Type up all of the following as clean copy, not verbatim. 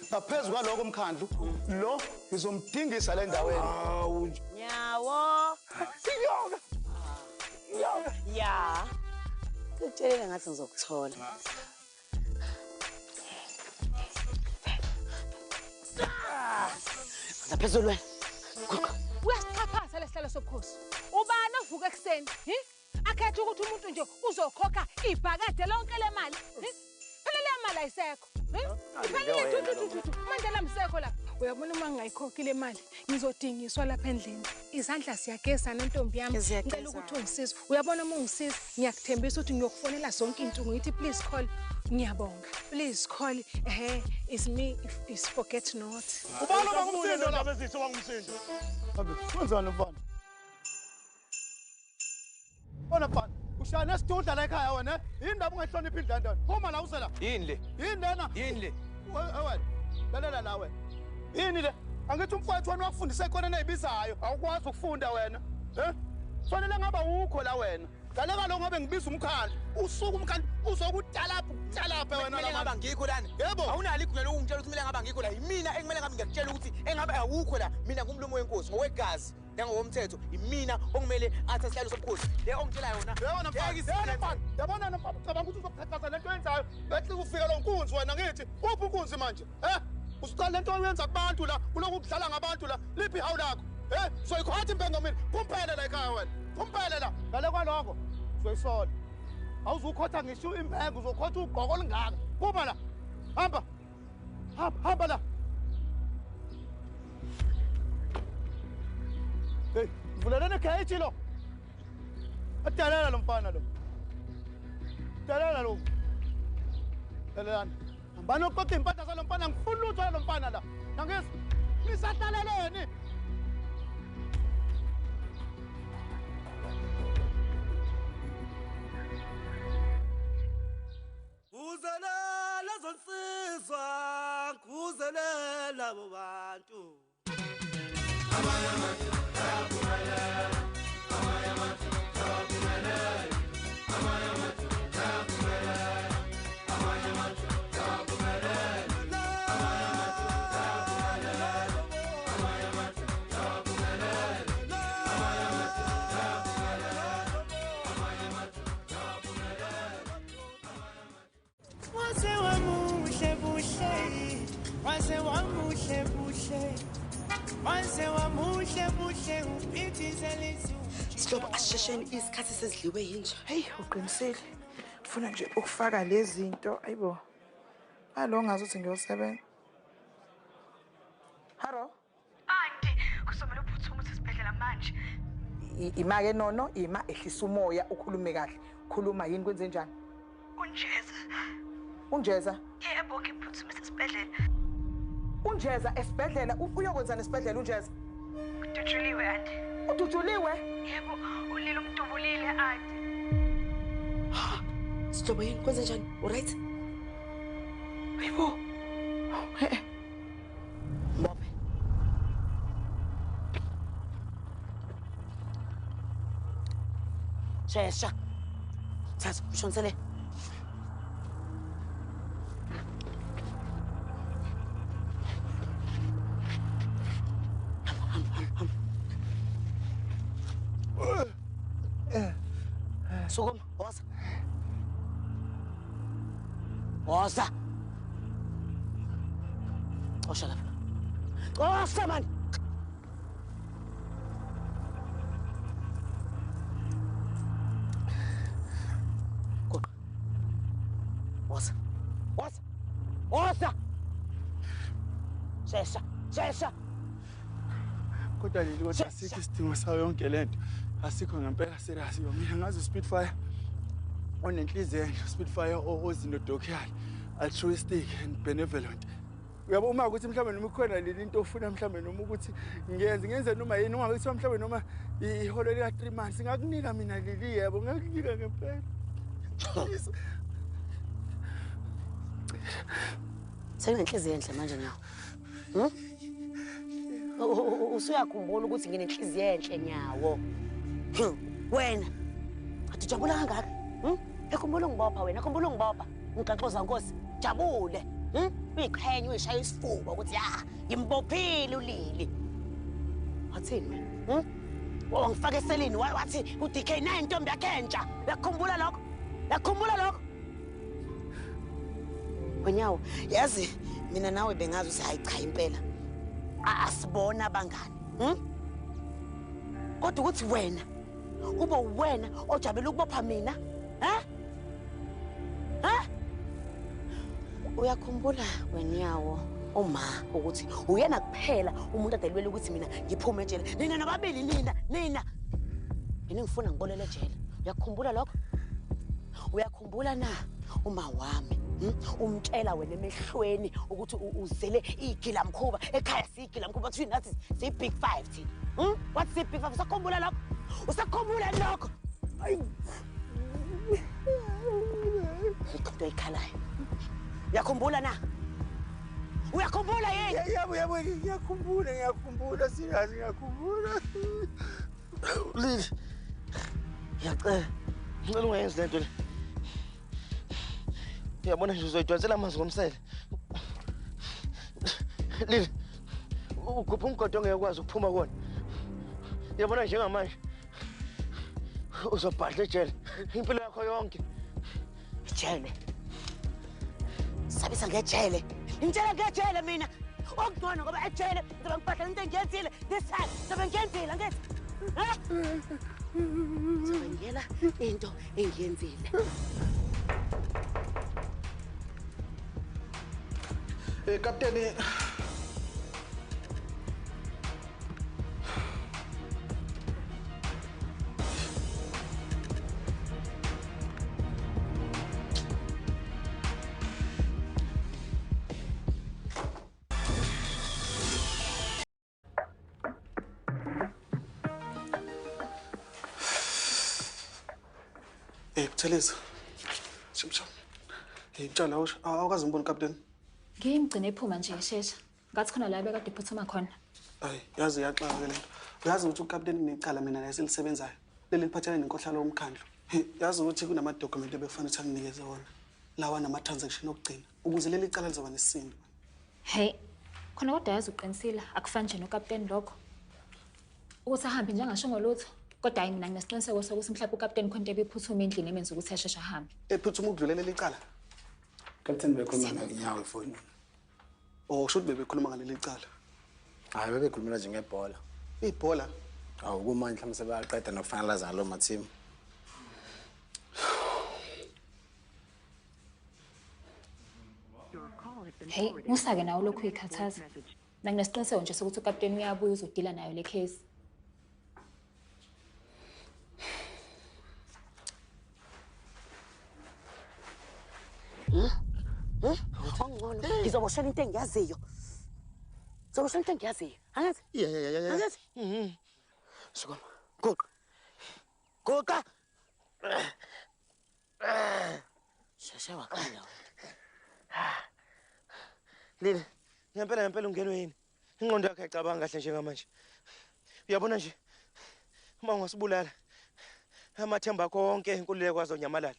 Ngaphezulu kwaloko umkhandlu lo ngizomdingisa le ndaweni. Hawu. Nyawo. Siyonga. Ya. Kutshelele ngathi ngizokuthola. Ngaphezulu wena. Uyasichaphaza lesihlalo sobukhosi. Ubani ovuka ekseni? Akhethe ukuthi umuntu nje uzokhokha ibhakede lonke lemali. Phela le mali ayisekho. Phela manje lamsekho lapha. Uyabona uma ngingayikhokhi le mali ngizodingiswa lapha endlini. Izandla siyagezana ntombi yami. Ngicela ukuthi ungisize. Uyabona uma ungisiza ngiyakuthembisa ukuthi ngiyokufonela zonke insuku ngithi please call. Ngiyabonga. Please call. It's me if forget not. Ubalo bangumsindo lapha ezitho bangumsindo. Hambe, wenzani mfana? Bona mfana, ushaya nesitudla la ekhaya wena. Yini ndaba ungayihloniphi indandana? Phuma la usela. Yini le? Yini lena? Yini le? Wena. Lalela la wena. Yini le? Angithi umfowethu wena wakufundisa khona nezibizayo. Awukwazi ukufunda wena. Fanele ngaba ukho la wena. Galeka lo ngabe ngibiza umkhandlu. Usuku umkhandlu uzokudala lapha wena la ngaba ngikho lana. Yebo. Awunali igunya lokungitshela ukuthi kumele ngaba ngikho la. Yimina ekumele ngabe ngiyakutshela ukuthi engabe awukho la. Mina ngumlomo wenkosi ngowegazi. Ngomthetho imina okumele athi asihlalo sobukhosi le ongitshela yona yona mfana yabona mfana ucabanga ukuthi uzokukhathaza lento oyenzayo bethi ufika lo nkunzi wena ngithi uphi unkunzi manje usuqala lento oyenza kubantu la kuloku ukudlala ngabantu la liphi ihawu lakho soyikhotha impengo mina kumphele la ekhaya wena kumphele la ngale kwaloko uzoyisola awuzukhotha ngisho impengo uzokhotha ugqoko olingaka phuma la hamba la hey, vulelene gate lo. Adalela lo mfana lo. Dalela lo. Dalelani. Hambani uqoqa impahla zalo mfana ngifuna uthola lo mfana la. Nangisi. Nisadaleleni. Uzelela zonsizwa, kuzelela abo bantu. Sihlobo asishesheni isikhathi sezidliwe yinja. Hey, uqinisile. Ufuna nje ukufaka lezi zinto, ayibo. Alo ngazi ukuthi ngiyosebenza. Hello? Auntie, kusomela uphuthuma usibhedlela manje. Ima ke nono, ima ehlisa umoya ukhulume kahle. Khuluma yini kwenze njani? Unjeza. Unjeza? Yebo, ngiphuthuma esibhedlela. Unjeza esibhedlela uyokwenza nesibhedlela unjeza? Udutshuliwe auntie. Udutshuliwe? Yebo, ulile umdubulile auntie. Sihlobo yini kwenze njani? Alright? Ayibo. Mbophe. Shesha. Thatha ushonsele. Sukuma, woza. Woza. Osha lapha. Osha man. Go. Woza. Woza. Woza. Shesha. Kodwa leli kodwa asikho isidingo sayo yonke lento. Asikho ngempela serious yo. Mina ngazi Spitfire onenhliziyo Spitfire ozinodokhiyali altruistic and benevolent. Uyabo uma ukuthi mhlawumbe noma ukhona leli into ofuna mhlawumbe noma ukuthi ngenze noma yini ungakuthi mhlawumbe noma iholo lika 3 months ngakunika mina leli yebo ngakunika ngempela. Senenhliziyo enhle manje nyawo. Usuyakhumbula ukuthi nginenhliziyo enhle nyawo. Wena atujabula kangaka? Ekhumbula ngibopha wena, khumbula ngibopha. Ngigaxoza Nkosi, jabule. uyiqhenya uyishaya isifuba ukuthi ya ngimbophile uLili. Wathini wena? Wangifaka eselini wathi uDK nayo intombi yakhe entsha. Uyakhumbula lokho? Uyakhumbula lokho? Wenyawo, yazi mina nawe bengazi ukuthi hayi cha impela. Asibona abangani. Kodwa ukuthi wena uba wena ojabela ukubopha mina, ha? Ha? Uyakhumbula Wenyawo uma ukuthi uyena kuphela umuntu adelwela ukuthi mina ngiphume ejele. Nina nababili nina. Mina ngifuna ngibolele ejele. Uyakhumbula lokho? Uyakhumbula na uma wami umtshela wena emehlweni ukuthi uzele igilamkhuba ekhaya sigilamkhuba kuthi nathi siyi big 5 thina. What's the big 5? Usakhumbula lokho? Usakhumbula lokho? Hayi. Ngikho ekhalayo. Uyakhumbula na? Uyakhumbula yini? Yebo ngiyakhumbula siyazi ngiyakhumbula. Lili. Ngiyacela. Ngicela ungayenzi lento le. Uyabona nje uzoyidonsela amanzi ngomsele. Lili. Ugupha umgodo ongeke ukwazi ukuphuma kona. Uyabona njengamanje. Uzobhadla ejele impilo yakho yonke. Ejele. Sabisa ngejele. Ngitshela ngejele mina. Okungcono ngoba ejele ngizoba ngibhadla into engiyenzile this time. Ngizoba ngiyenzile ngithi. Ha? Ngiyela into engiyenzile. Kapteni Buthelezi. Shimsha. Ngicela awukazi umbona kapteni. Ngimgcine ephuma nje eshesha. Ngathi khona la bekade iphuthuma khona. Hayi, yazi yaxaka ke lento. Uyazi ukuthi ukapteni necala mina la selisebenzayo. Leli liphathelene nenkohlalo womkhandlu. Yazi ukuthi kunamadocument ebekufanele ukuthi anginikeze wona. Lawa nama transaction okugcina ukuze leli cala lizoba nesisindo. Hey, khona kodwa yazi uqinisile akufani nje nokapteni lokho. Ukuthi ahambe nje angasho ngolutho. Kodwa hayi mina nginesiqiniseko sokuthi mhlawumbe ukapteni khonto ebephuthuma endlini emenza ukuthi asheshe ahambe. Ephuthuma ukudlulela leli cala. Kapteni bekhuluma ngenyawo ifoni. Should bebekhuluma ngaleli cala. Hayi bebekhulumela nje ngebhola. Ibhola? Awu kumanje mhlawumbe sebaqeda nokufinalize lo ma-team. Hey, musake nawo lokhu ikhathaza. Nanginesiqiniseko nje sokuthi ukapteni uyabuya uzodila nayo le case. Ongcono ngizoboshela into engiyaziyo. Ngizoboshela into engiyaziyo. Angathi? Yeah. Angathi? Sukuma. Goqa. Shasha wakhala. Lili, ngempela ungenwe yini? Ingqondo yakhe ayicabanga kahle njengamanje. Uyabona nje uma ungasibulala amathemba akho wonke inkululeko azonyamalala.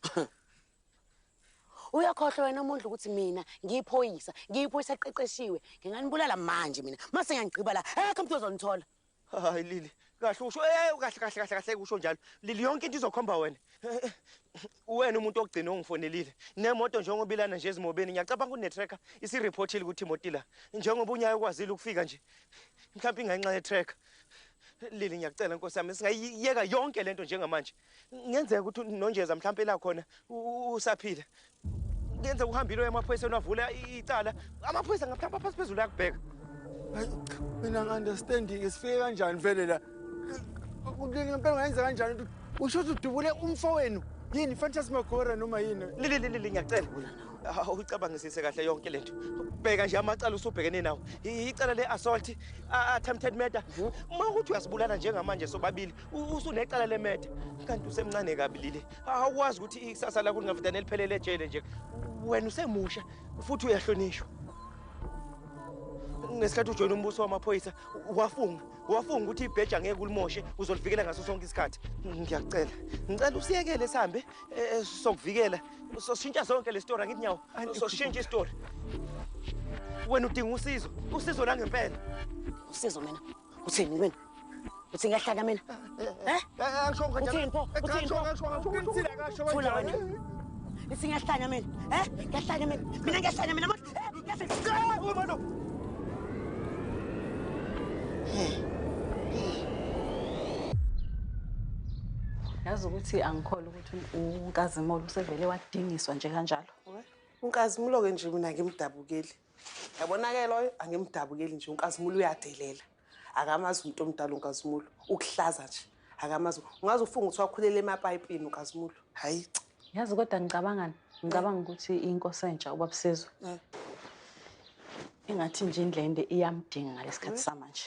Uyakhohlwa wena umuntu ukuthi mina ngiyiphoyisa eqeqeshiwe. Nginganibulala manje mina. Mase ngiyangqiba la. Ekho umuntu ozonithola. Hayi Lili, kahle usho kahle kusho njalo. Lili yonke into izokhomba wena. Wena umuntu ogcina ongifonelile. Nemoto njengobilana nje ezimobeni ngiyacabanga unetracker isireportile ukuthi imoti la. Njengoba unyayo kwazile ukufika nje. Mhlawumbe inganxa yetracker. Lili ngiyacela Nkosi yami singayiyeka yonke lento njengamanje. Ngenzeka ukuthi nonjeza mhlawumbe la khona usaphila. Ngenza uhambile emaphoyisa onavula icala. Amaphoyisa ngaphamba phansi phezulu yakubheka. Hayi, mina ngi-understanding isifike kanjani vele la. Ngempela ngayenza kanjani usho ukuthi udubule umfowenu. Yini Fantasy Magora noma yini? Lili ngiyacela. Ucabangisise kahle yonke lento. Bheka nje amacala usubhekene nawo. Icala le-assault, attempted murder. Uma ukuthi uyasibulala njengamanje sobabili, usunecala le-murder. Kanti usemncane kabi Lili. Awukwazi ukuthi ikusasa lakho lingavidane eliphelele ejele nje. Wena usemusha futhi uyahlonishwa. Ngesikhathi ujoyina umbuso wamaphoyisa, wafunga ukuthi ibheja angeke ulimoshe, uzolivikela ngaso sonke isikhathi. Ngiyacela. Ngicela usiyekele sihambe sokuvikela. Soshintsha zonke le story angithi nyawo. Soshintsha istory. wena udinga usizo langempela. Usizo mina. Uthini mina? Uthi ngiyahlanya mina? Uthini pho? Thula wena. Nithi ngiyahlanya mina? Ngiyahlanya mina. Mina ngiyahlanya mina manje. Yazi ukuthi angikholwa ukuthi uNkazimolo usevele wadingiswa nje kanjalo. uNkazimulo ke nje mina ngimdabukeli. Yabonake loyo angimdabukeli nje uNkazimulo uyadelela. Akamazi umuntu omdala uNkazimulo. Ukuhlaza nje. Akamazi. Ungaze ufunga ukuthi wakhulele emapayipini uNkazimulo. Hayi. Yazi kodwa ngicabangani? Ngicabanga ukuthi inkosi entsha ubabusizwe. Engathi nje indlende iyamdinga ngalesikhathi samanje.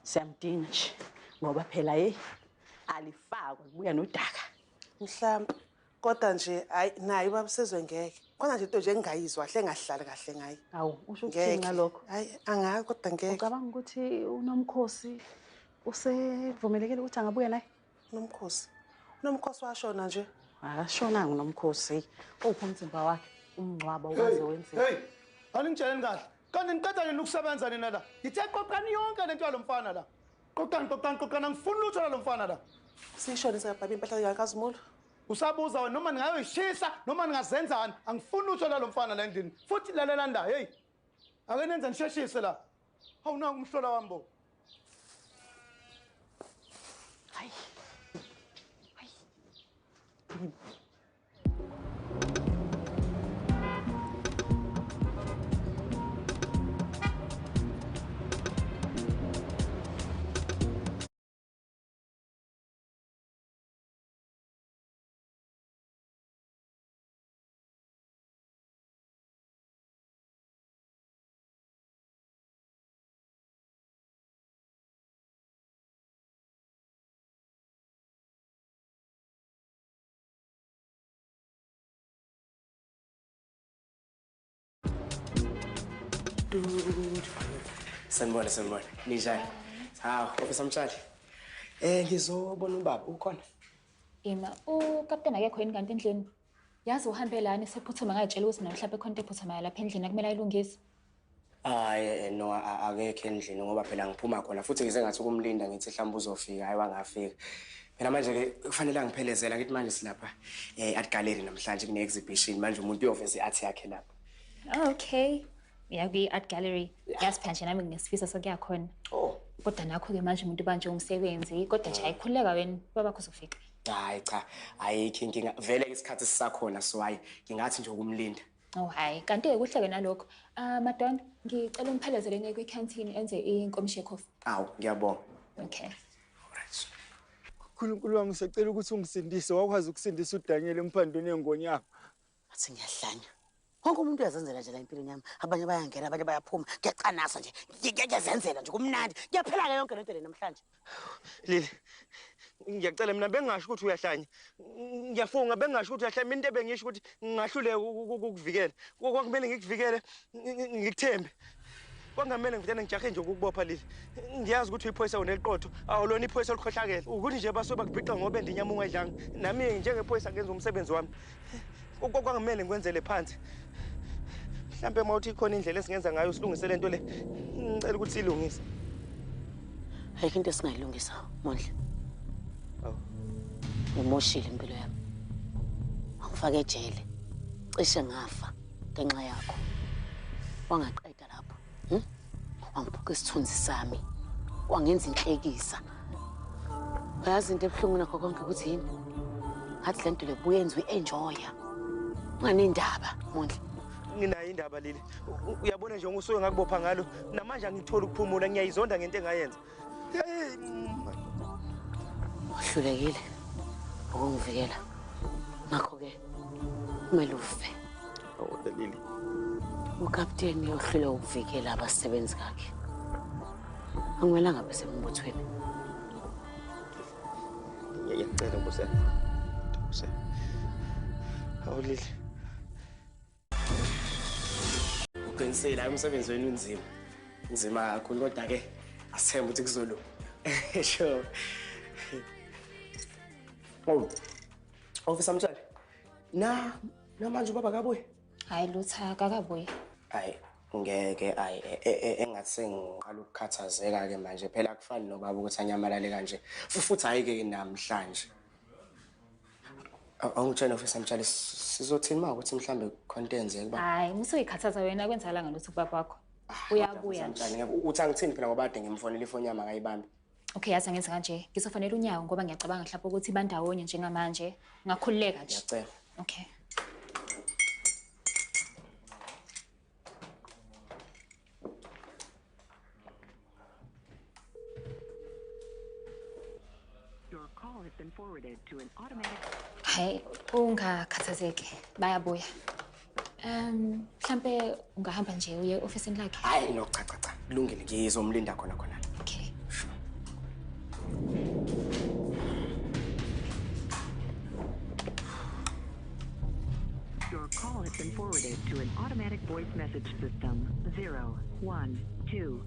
Siyamdinga nje ngoba phela alifakwe kubuya nodaka. Mhlawumbe kodwa nje hayi naye ubabusizwe ngeke. Khona nje into nje engayizwa kahle engahlali kahle ngaye. Awu usho ukuthini ngalokho? Hayi angazi kodwa ngeke. Ucabanga ukuthi uNomkhosi usevumelekile ukuthi angabuya naye? Nomkhosi washona nje. Akashonanga uNomkhosi. Uphi umzimba wakhe? Umngcwabo ukaze wenziwe. Hey, aningitsheleni kahle. Kanti niqeda nini ukusebenza nina la? Ngithe qoqani yonke lento yalomfana la. Qoqani angifuni lutho lalomfana la. Sishone sakababa impahla yaKazimulo. Usabuza wena noma ningayoyishisa noma ningazenzani angifuni lutho lalomfana la endlini. Futhi lalela nda, hey. Ake nenze nisheshise la. Awunanga umhlola wami bo. Hayi. Sanibona. Ninjani? Hawu, Officer Mtshali. Ngizobona ubaba ukhona. Ima, ukapteni akekho yini kanti endlini? Yazi uhambe lana sephuthuma ngayitshela ukuthi namhlanje khona into ephuthuma lapha endlini akumele ayilungise. Hayi no akekho endlini ngoba phela ngiphuma khona futhi ngize ngathi ukumlinda ngithi mhlawumbe uzofika hayi wangafika. Phela manje ke kufanele angiphelezela ngithi manje silapha art gallery namhlanje kune exhibition manje umuntu uyoveza iart yakhe lapha. Okay. Yakuyi art gallery. Yazi phela nje nami nginesifiso sokuya khona. Kodwa nakho ke manje umuntu banje umsebenzi kodwa nje ayikhuleka wena baba kuzofika. Hayi cha ayikho inkinga vele isikhathi sisakhona so hayi ngingathi nje ukumlinda. Oh hayi kanti kuhle ke nalokho. Madonna ngicela umphelezele kwi-canteen enze inkomishi yecoffee. Awu ngiyabonga. Okay. Alright. UNkulunkulu wami sicela ukuthi ungisindise wakwazi ukusindisa uDaniel emphandweni engoni yakho. Athi ngiyahlanya. Wonke umuntu uyazenzela nje la empilweni yami. Abanye bayangena, abanye bayaphuma. Ngiyacanasa nje. Ngiyazenzela nje kumnandi. Ngiyaphela ke yonke lento le namhlanje. Lili. Ngiyacela mina bengasho ukuthi uyahlanya. Ngiyafunga bengasho ukuthi uyahlanya into ebengisho ukuthi ngingahlule ukukuvikela. Kwakumele ngikuvikele ngikuthembe. Kwangamele ngivele ngijahe nje ukukubopha Lili. Ngiyazi ukuthi uyiphoyisa uneliqotho. Awulona iphoyisa olikhohlakele. Ukuthi nje basuke bakubhiqa ngoba endinyama ungayidlanga. Nami njengephoyisa ngenza umsebenzi wami. Kwangamele ngikwenzele phansi. Mhlambe mawuthi khona indlela esingenza ngayo silungise lento le. Ngicela ukuthi silungise. Ayikho into esingayilungisa, Mondle. Awu. Umoshile impilo yami. Angifake ejele. Cishe ngafa ngenxa yakho. Wangaqeda lapho. Wangiphuka isithunzi sami. Wangenza inhlekisa. Uyazi into ebuhlungu nakho konke ukuthi yini? Ngathi lento le buyenza uenjoya. Unganendaba, Mondle. Nginayo indaba Lili. Uyabona nje ngosuke ngakubopha ngalo namanje angithola ukuphumula ngiyayizonda ngento engayenza. Uhlulekile ukungivikela. Ngakho ke kumele ufe. Awu Lili. Ukapteni uyohlule ukuvikela abasebenzi bakhe. Angimelanga bese embuthweni. Ngiyacela Nkosi. Awu Lili. Uqinisile umsebenzi wenu unzima. Nzima kakhulu kodwa ke asithemba ukuthi kuzolunga. Sure. Oh. Officer Mtshali. Na manje ubaba kabuye? Hayi lutha akakabuyi. Hayi, ngeke engathi sengiqala ukukhathazeka ke manje phela akufani nobaba ukuthi anyamalale kanje futhi hayi ke namhlanje awungitshela ofisa mtshali sizothini ma ukuthi mhlambe konke enzeke ba hayi musuyikhathaza wena kwenzala ngalothi ubaba wakho uyabuya nje uthi angithini phela ngoba ade ngimfonela ifoni yami akayibambi okay yazi ngenza kanje ngizofanele unyawo ngoba ngiyacabanga mhlawumbe ukuthi bandawonye njengamanje ngakhululeka nje ngiyacela okay Hey, ungakhathazeki bayabuya. Mhlambe ungahamba nje uye ofisini lakhe. Hayi no cha. Kulungile ngizomlinda khona. Okay. Your call has been forwarded to an automatic voice message system. 012.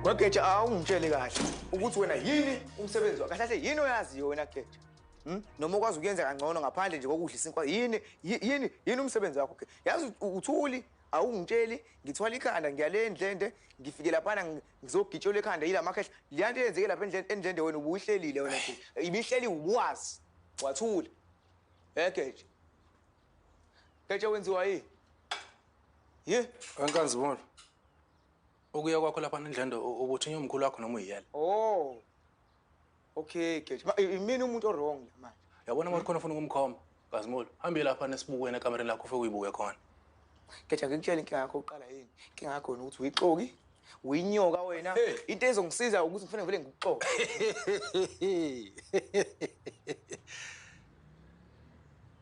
Wageja awungitshele kahle ukuthi wena yini umsebenzi wakho. Kahle yini oyaziyo wena Geja? Noma ukwazi ukuyenza kangcono ngaphandle nje kokudla isinkwa. Yini umsebenzi wakho? Yazi uthuli awungitsheli ngithwala ikhanda ngiyale endlende ngifike lapha ngizogitshola ekhanda yila makhehle. Liyanto yenzeke lapha endlende wena ubuyihlelile wena nje. Ibihleli ubuwazi. Wathula. Geja. Geja wenziwa yini? Wenkanzibona. Ukuya kwakho lapha endlende ubuthi nyomkhulu wakho noma uyiyela. Oh. Okay, Geja. Imini umuntu o-wrong manje. Yabona ukuthi khona ufuna ukumkhomba. Kazimolo, hambe lapha nesibukweni ekamereni lakho ufike uyibuke khona. Geja ngikutshela inkinga yakho oqala yini? Inkinga yakho ukuthi uyixoki, uyinyoka wena. Into ezongisiza ukuthi kufanele vele ngikuxoke.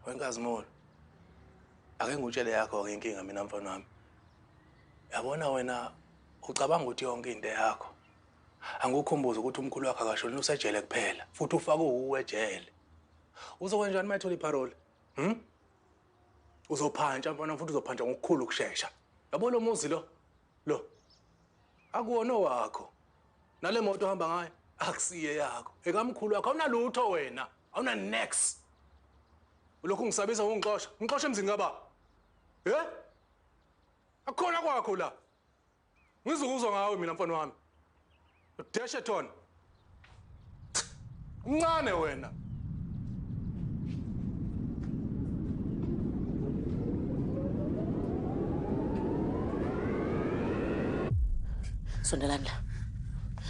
Wenkazimolo. Ake ngutshele yakho ke inkinga mina mfana wami. Yabona wena ucabanga ukuthi yonke into yakho. Angikukhumbuza ukuthi umkhulu wakho akashoni usejele kuphela futhi ufake uwe ejele. Uzokwenjani mayithola iparole? Uzophantsa mfana futhi uzophantsa ngokukhulu ukusheshsha. Yabo lo muzi lo. Akuwona wakho. Nale moto ohamba ngayo akusiye yakho. Ekamkhulu wakho awunalutho wena. Awuna next. Ulokhu ngisabisa ungixosha. Ngixosha emzini kababa. Akukhona kwakho la. Ngizokuzwa ngawe mina mfana wami. Udeshe thona. Uncane wena. Sondelani la.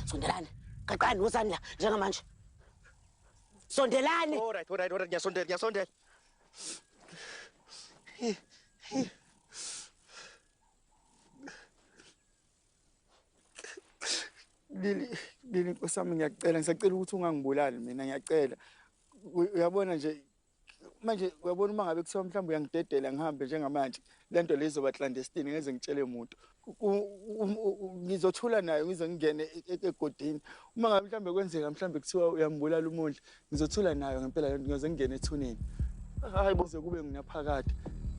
Sondelani. Qaqani wosani la njengamanje. Sondelani. Alright, ngiyasondela. Lili nkosami ngisacela ukuthi ungangibulali mina ngiyacela. Uyabona nje manje uyabona uma ngabe kuthiwa mhlawumbe uyangidedela ngihambe njengamanje lento lezoba clandestine ngeze ngitshele umuntu. Ngizothula nayo ngize ngingene egodini. Uma ngabe mhlawumbe kwenzeka mhlawumbe kuthiwa uyambulala uMondli ngizothula nayo ngempela lento ngize ngingene ethuneni. Hayi boze kube nginaphakade.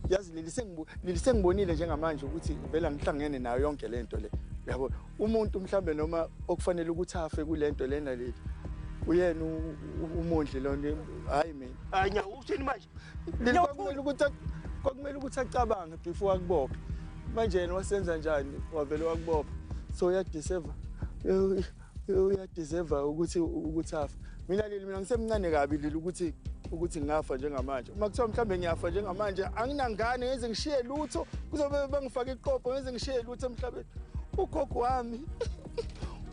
Yazi lili sengibonile njengamanje ukuthi vela ngihlangene nayo yonke lento le. Yabo umuntu mhlambe noma okufanele ukuthi afe kulento lena leli uyena uMondli lona hayi mina anya uthini manje kwakumele ukuthi acabange before akubophe manje yena wasenza njani wavele wakubopha so uyadeserve ukuthi afa mina ngisemncane kabi leli ukuthi ngafa njengamanje uma kuthiwa mhlambe ngiyafa njengamanje anginangane ngeze ngishiye lutho kuzobe bangifaka iqopho ngeze ngishiye lutho emhlabeni ugogo wami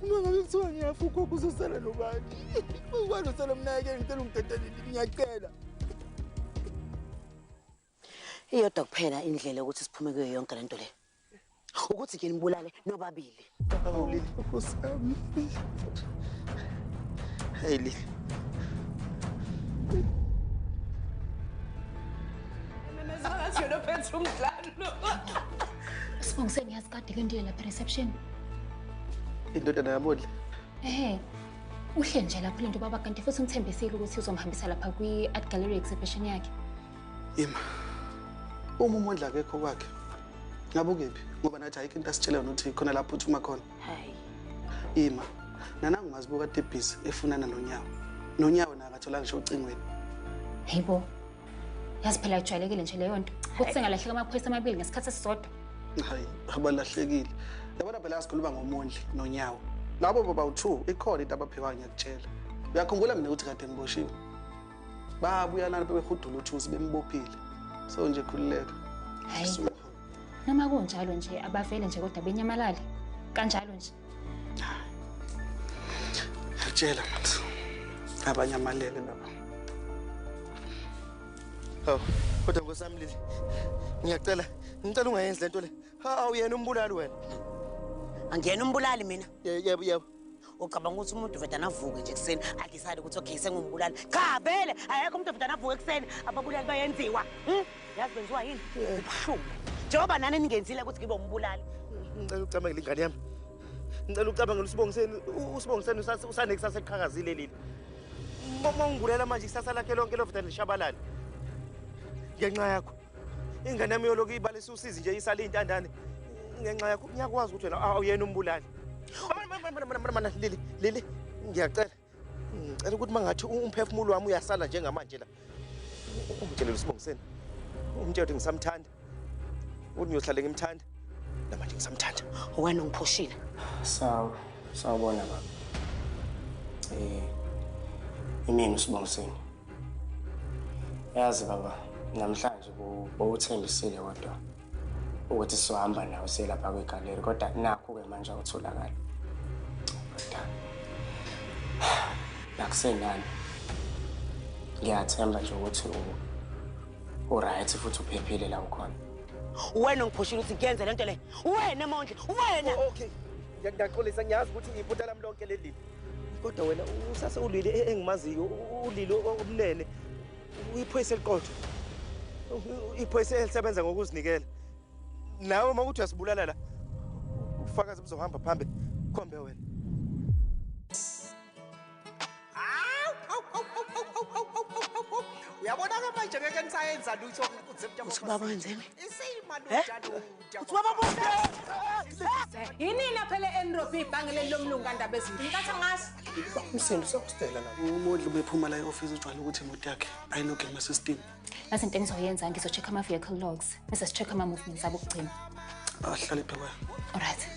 uma ngabe kuthiwa ngiyafa ugogo uzosala nobani ubani usala mnakeni ngicela ungidedelile ngiyacela iyodwa kuphela indlela ukuthi siphume kuyo yonke lento le ukuthi ke nibulale nobabili awulili kusami hey Lili Yona phethe umdlalo. Sibongiseni yazi kade lendile lapha reception. Indodana yaMondli. Uhle nje lapho lento baba kanti futhi umthembisile ukuthi uzomhambisa lapha kwi-art gallery exhibition yakhe. Ima. Uma uMondla akekho kwakhe. Ngabe ukephi? Ngoba nathi ayikho into asitshela yona ukuthi khona lapho uthuma khona. Hayi. Ima. Nana ngimazibuka Debhisi efunana noNyawo. NoNyawo nakathola ngisho ucingweni. Hayibo. Yazi phela ijwayelekile nje leyo nto. Ukuthi sengalahleka amaphoyisa amabili ngesikhathi esisodwa. Hayi, abalahlekile. Yabona phela asikhuluma ngoMondli noNyawo. Labo baba u2 ikhona into abaphekwa ngiyakutshela. Uyakhumbula mina ukuthi kade ngiboshiwe. Babuya lana bebehudula uThusi bembophile. So nje khulileka. Hayi. Noma kunjalo nje abavele nje kodwa benyamalale. Kanjalo nje. Ngiyatshela manje. Abanyamalele laba. Hawu, kodwa ngosamlili. Ngiyacela ungayenzi lento le. Hawu yena umbulali wena. Angiyena umbulali mina. Yebo. Ucabanga ukuthi umuntu veda navuke nje ekseni adecide ukuthi okay sengumbulali. Cha vele ayekho umuntu veda navuke ekseni ababulali bayenziwa. Yazi benziwa yini? Ubuhlungu. Njengoba nani ningenzile ukuthi ngibe umbulali. Ngicela ucabangele ingane yami. Ngicela ucabangele usibongiseni usane kusasa eqhakazile leli. Uma ungulela manje isasa lakhe lonke loveda lishabalala. Ngenxa yakho. Ingane yami yoloku ibalisa usizi nje isala intandane. Ngenxa yakho ngiyakwazi ukuthi wena awuyena umbulali. Mana lili ngiyacela. Ngicela ukuthi mangathi umphefumulo wami uyasala njengamanje la. Umtshele usibongiseni. Umtshele ukuthi ngisamthanda. Uthi ngiyohlala ngimthanda. Namanje ngisamthanda. Wena ungiphoshile. Sawubona baba. Imini usibongiseni. Yazi baba, namhlanje bowuthembisile kodwa ukuthi sizohamba nawe selapha kwegaleri kodwa nakho-ke manje awutholakali. Kodwa nakusenani ngiyathemba nje ukuthi u-right futhi uphephile la ukhona. Wena ungiphoshile ukuthi ngiyenze lento le. Wena Mondli, wena. Okay. Ngiyaxolisa ngiyazi ukuthi iphutha lami lonke leli. Kodwa wena usase ulili engimaziyo ulili obunene. Uyiphoyisa eliqotho. Iphoyisa elisebenza ngokuzinikela. Nawe uma uthi uyasibulala la ufakazi buzohamba phambili khombe wena. Uyabona ke manje ngeke ngisayenza lutho Uthi baba wenzeni? Isima lo Uthi baba bonke. Yini phela enropi ibhange leli lomlungu andaba ezinto. Ngikatha ngazi. Umsindo sakustela la. uMondli bephuma la e-office ujwayele ukuthi imoto yakhe ayilokho ema-system. Lasi into engizoyenza ngizo-check ama-vehicle logs bese si-check ama-movements abo okugcina. Ahlale phekwayo. All right.